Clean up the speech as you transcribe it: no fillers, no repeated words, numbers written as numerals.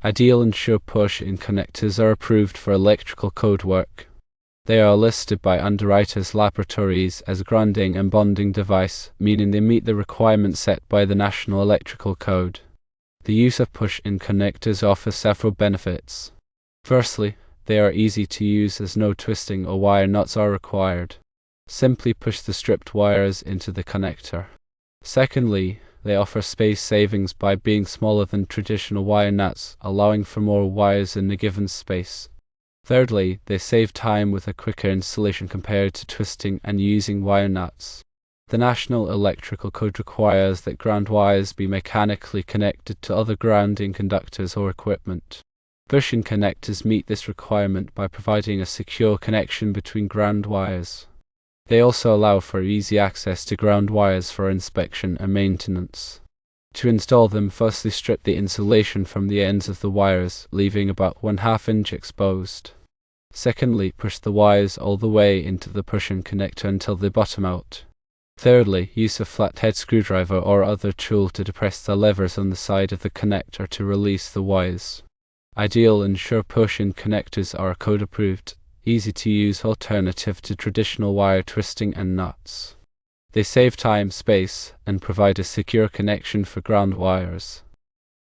Ideal and sure push-in connectors are approved for electrical code work. They are listed by underwriters' laboratories as a grounding and bonding device, meaning they meet the requirements set by the National Electrical Code. The use of push-in connectors offers several benefits. Firstly, they are easy to use as no twisting or wire nuts are required. Simply push the stripped wires into the connector. Secondly, they offer space savings by being smaller than traditional wire nuts, allowing for more wires in a given space. Thirdly, they save time with a quicker installation compared to twisting and using wire nuts. The National Electrical Code requires that ground wires be mechanically connected to other grounding conductors or equipment. Push-in connectors meet this requirement by providing a secure connection between ground wires. They also allow for easy access to ground wires for inspection and maintenance. To install them, firstly strip the insulation from the ends of the wires, leaving about 1/2 inch exposed. Secondly, push the wires all the way into the push-in connector until they bottom out. Thirdly, use a flathead screwdriver or other tool to depress the levers on the side of the connector to release the wires. Ideal and sure push-in connectors are a code-approved, easy-to-use alternative to traditional wire twisting and nuts. They save time, space, and provide a secure connection for ground wires.